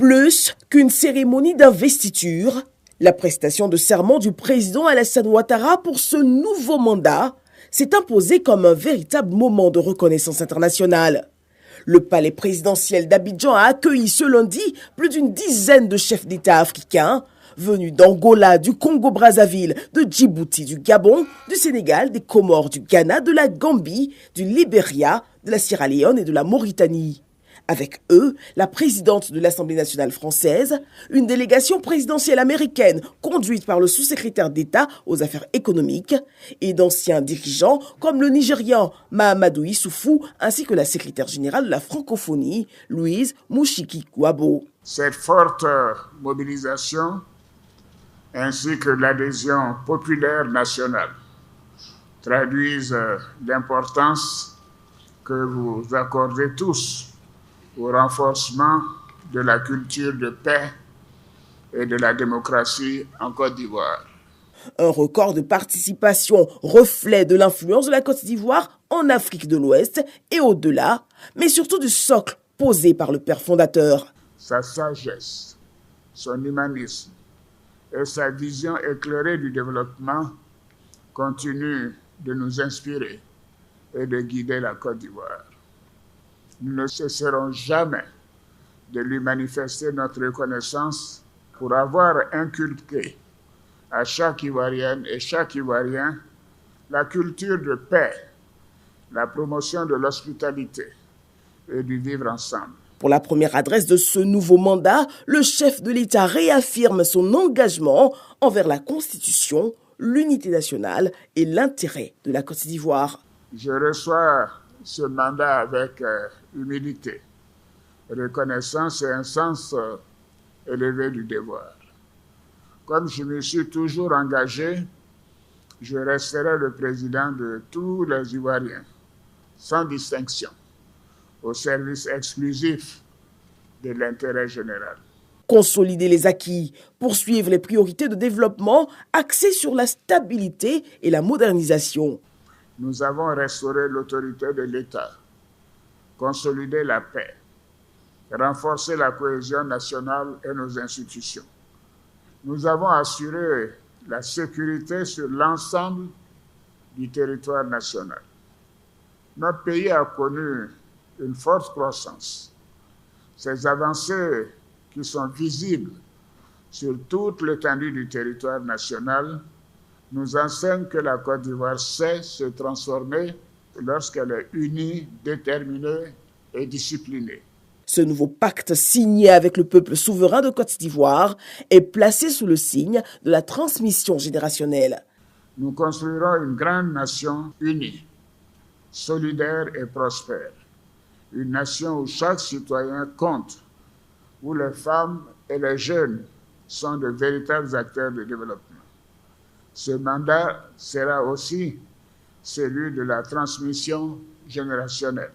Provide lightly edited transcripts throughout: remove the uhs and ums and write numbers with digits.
Plus qu'une cérémonie d'investiture, la prestation de serment du président Alassane Ouattara pour ce nouveau mandat s'est imposée comme un véritable moment de reconnaissance internationale. Le palais présidentiel d'Abidjan a accueilli ce lundi plus d'une dizaine de chefs d'État africains venus d'Angola, du Congo-Brazzaville, de Djibouti, du Gabon, du Sénégal, des Comores, du Ghana, de la Gambie, du Libéria, de la Sierra Leone et de la Mauritanie. Avec eux, la présidente de l'Assemblée nationale française, une délégation présidentielle américaine conduite par le sous-secrétaire d'État aux affaires économiques et d'anciens dirigeants comme le Nigérian Mahamadou Issoufou ainsi que la secrétaire générale de la francophonie, Louise Mouchiki-Kouabo. Cette forte mobilisation ainsi que l'adhésion populaire nationale traduisent l'importance que vous accordez tous au renforcement de la culture de paix et de la démocratie en Côte d'Ivoire. Un record de participation, reflet de l'influence de la Côte d'Ivoire en Afrique de l'Ouest et au-delà, mais surtout du socle posé par le père fondateur. Sa sagesse, son humanisme et sa vision éclairée du développement continuent de nous inspirer et de guider la Côte d'Ivoire. Nous ne cesserons jamais de lui manifester notre reconnaissance pour avoir inculqué à chaque Ivoirienne et chaque Ivoirien la culture de paix, la promotion de l'hospitalité et du vivre ensemble. Pour la première adresse de ce nouveau mandat, le chef de l'État réaffirme son engagement envers la Constitution, l'unité nationale et l'intérêt de la Côte d'Ivoire. Je reçois ce mandat avec humilité, reconnaissance et un sens élevé du devoir. Comme je me suis toujours engagé, je resterai le président de tous les Ivoiriens, sans distinction, au service exclusif de l'intérêt général. Consolider les acquis, poursuivre les priorités de développement axées sur la stabilité et la modernisation. Nous avons restauré l'autorité de l'État, consolidé la paix, renforcé la cohésion nationale et nos institutions. Nous avons assuré la sécurité sur l'ensemble du territoire national. Notre pays a connu une forte croissance. Ces avancées qui sont visibles sur toute l'étendue du territoire national nous enseignent que la Côte d'Ivoire sait se transformer lorsqu'elle est unie, déterminée et disciplinée. Ce nouveau pacte signé avec le peuple souverain de Côte d'Ivoire est placé sous le signe de la transmission générationnelle. Nous construirons une grande nation unie, solidaire et prospère. Une nation où chaque citoyen compte, où les femmes et les jeunes sont de véritables acteurs de développement. Ce mandat sera aussi celui de la transmission générationnelle.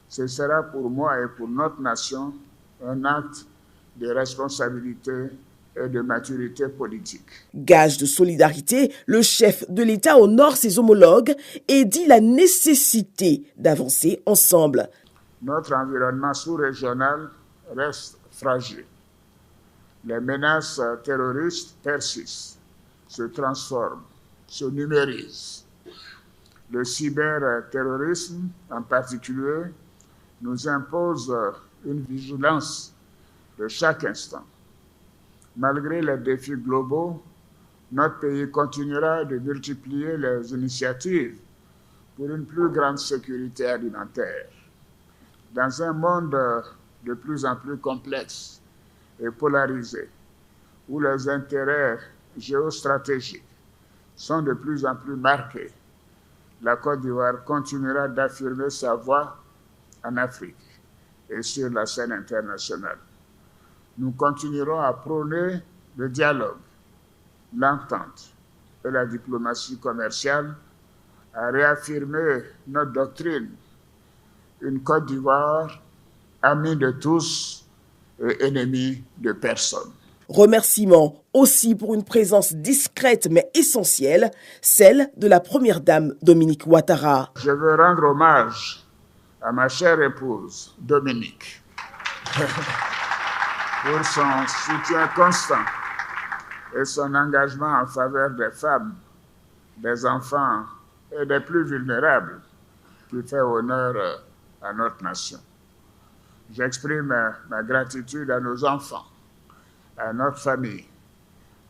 Ce sera pour moi et pour notre nation un acte de responsabilité et de maturité politique. Gage de solidarité, le chef de l'État honore ses homologues et dit la nécessité d'avancer ensemble. Notre environnement sous-régional reste fragile. Les menaces terroristes persistent, se transforment, se numérisent. Le cyberterrorisme, en particulier, nous impose une vigilance de chaque instant. Malgré les défis globaux, notre pays continuera de multiplier les initiatives pour une plus grande sécurité alimentaire. Dans un monde de plus en plus complexe et polarisé, où les intérêts géostratégiques sont de plus en plus marqués, la Côte d'Ivoire continuera d'affirmer sa voix en Afrique et sur la scène internationale. Nous continuerons à prôner le dialogue, l'entente et la diplomatie commerciale, à réaffirmer notre doctrine, une Côte d'Ivoire amie de tous et ennemie de personne. Remerciements aussi pour une présence discrète mais essentielle, celle de la première dame Dominique Ouattara. Je veux rendre hommage à ma chère épouse Dominique. pour son soutien constant et son engagement en faveur des femmes, des enfants et des plus vulnérables qui fait honneur à notre nation. J'exprime ma gratitude à nos enfants, à notre famille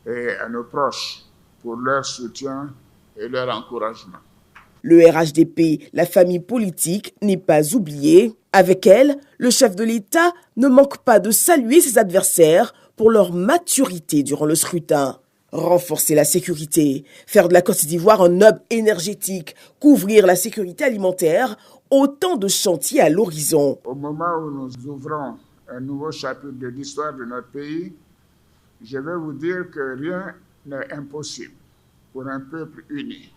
et à nos proches pour leur soutien et leur encouragement. Le RHDP, la famille politique, n'est pas oubliée. Avec elle, le chef de l'État ne manque pas de saluer ses adversaires pour leur maturité durant le scrutin. Renforcer la sécurité, faire de la Côte d'Ivoire un hub énergétique, couvrir la sécurité alimentaire, autant de chantiers à l'horizon. Au moment où nous ouvrons un nouveau chapitre de l'histoire de notre pays, je vais vous dire que rien n'est impossible pour un peuple uni.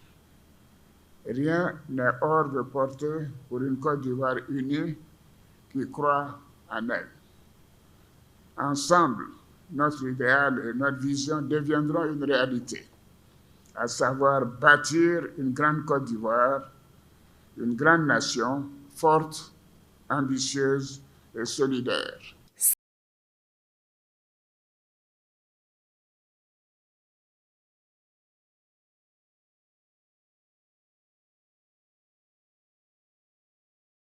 Rien n'est hors de portée pour une Côte d'Ivoire unie qui croit en elle. Ensemble, notre idéal et notre vision deviendront une réalité, à savoir bâtir une grande Côte d'Ivoire, une grande nation forte, ambitieuse et solidaire.